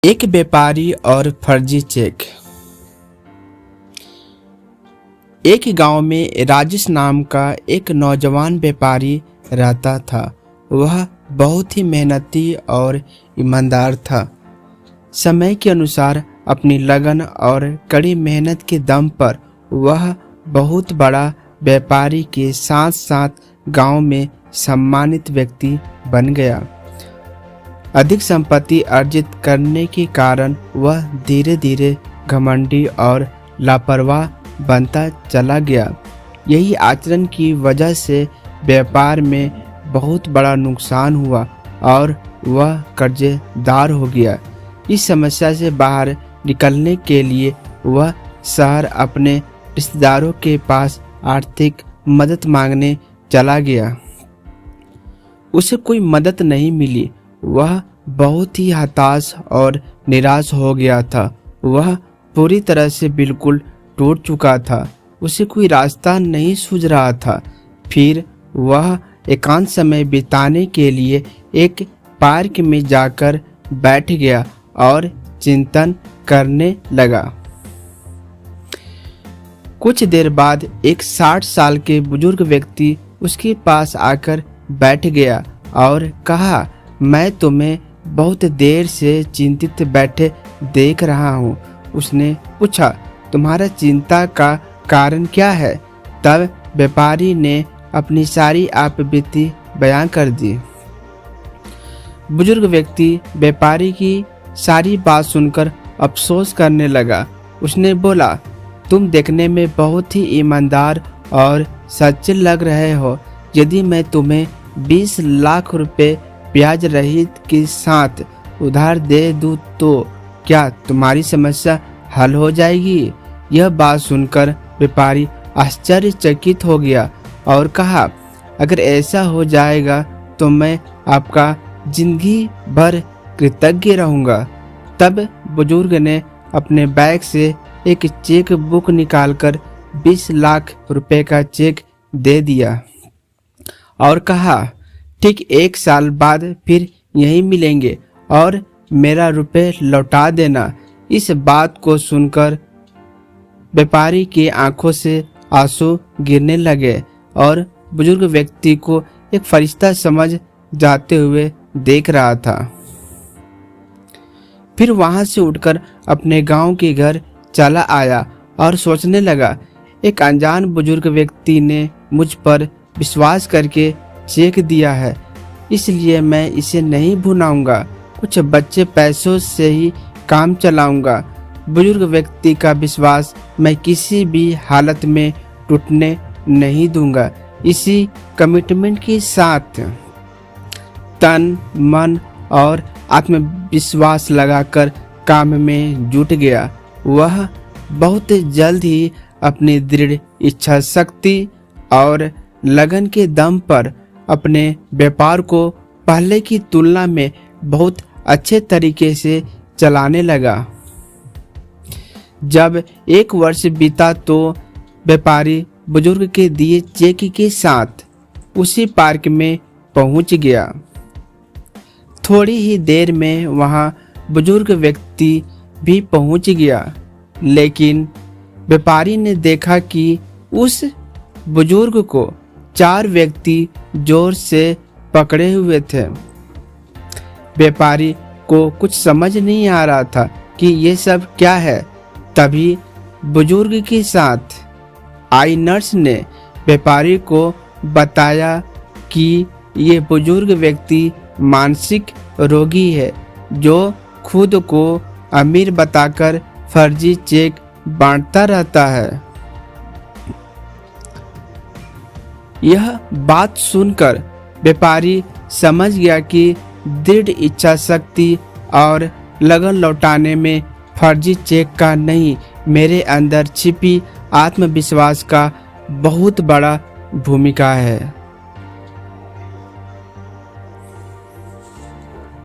एक व्यापारी और फर्जी चेक। एक गांव में राजेश नाम का एक नौजवान व्यापारी रहता था। वह बहुत ही मेहनती और ईमानदार था। समय के अनुसार अपनी लगन और कड़ी मेहनत के दम पर वह बहुत बड़ा व्यापारी के साथ साथ गांव में सम्मानित व्यक्ति बन गया। अधिक संपत्ति अर्जित करने के कारण वह धीरे धीरे घमंडी और लापरवाह बनता चला गया। यही आचरण की वजह से व्यापार में बहुत बड़ा नुकसान हुआ और वह कर्जदार हो गया। इस समस्या से बाहर निकलने के लिए वह शहर अपने रिश्तेदारों के पास आर्थिक मदद मांगने चला गया। उसे कोई मदद नहीं मिली। वह बहुत ही हताश और निराश हो गया था। वह पूरी तरह से बिल्कुल टूट चुका था। उसे कोई रास्ता नहीं सूझ रहा था। फिर वह एकांत समय बिताने के लिए एक पार्क में जाकर बैठ गया और चिंतन करने लगा। कुछ देर बाद एक 60 साल के बुजुर्ग व्यक्ति उसके पास आकर बैठ गया और कहा, मैं तुम्हें बहुत देर से चिंतित बैठे देख रहा हूँ। उसने पूछा, तुम्हारा चिंता का कारण क्या है? तब व्यापारी ने अपनी सारी आपबीती बयां कर दी। बुजुर्ग व्यक्ति व्यापारी की सारी बात सुनकर अफसोस करने लगा। उसने बोला, तुम देखने में बहुत ही ईमानदार और सच्चे लग रहे हो। यदि मैं तुम्हें 20 लाख रुपए ब्याज रहित के साथ उधार दे दूं तो क्या तुम्हारी समस्या हल हो जाएगी? यह बात सुनकर व्यापारी आश्चर्यचकित हो गया और कहा, अगर ऐसा हो जाएगा तो मैं आपका जिंदगी भर कृतज्ञ रहूंगा। तब बुजुर्ग ने अपने बैग से एक चेक बुक निकालकर 20 लाख रुपए का चेक दे दिया और कहा, ठीक 1 साल बाद फिर यहीं मिलेंगे और मेरा रुपए लौटा देना। इस बात को सुनकर व्यापारी की आंखों से आंसू गिरने लगे और बुजुर्ग व्यक्ति को एक फरिश्ता समझ जाते हुए देख रहा था। फिर वहां से उठकर अपने गांव के घर चला आया और सोचने लगा, एक अनजान बुजुर्ग व्यक्ति ने मुझ पर विश्वास करके चेक दिया है, इसलिए मैं इसे नहीं भुनाऊंगा। कुछ बच्चे पैसों से ही काम चलाऊंगा। बुजुर्ग व्यक्ति का विश्वास मैं किसी भी हालत में टूटने नहीं दूंगा। इसी कमिटमेंट के साथ तन, मन और आत्मविश्वास लगाकर काम में जुट गया। वह बहुत जल्द ही अपनी दृढ़ इच्छा शक्ति और लगन के दम पर अपने व्यापार को पहले की तुलना में बहुत अच्छे तरीके से चलाने लगा। जब 1 वर्ष बीता तो व्यापारी बुजुर्ग के दिए चेक के साथ उसी पार्क में पहुंच गया। थोड़ी ही देर में वहां बुजुर्ग व्यक्ति भी पहुंच गया, लेकिन व्यापारी ने देखा कि उस बुजुर्ग को 4 व्यक्ति जोर से पकड़े हुए थे। व्यापारी को कुछ समझ नहीं आ रहा था कि ये सब क्या है। तभी बुजुर्ग के साथ आई नर्स ने व्यापारी को बताया कि ये बुजुर्ग व्यक्ति मानसिक रोगी है जो खुद को अमीर बताकर फर्जी चेक बांटता रहता है। यह बात सुनकर व्यापारी समझ गया कि दृढ़ इच्छा शक्ति और लगन लौटाने में फर्जी चेक का नहीं, मेरे अंदर छिपी आत्मविश्वास का बहुत बड़ा भूमिका है।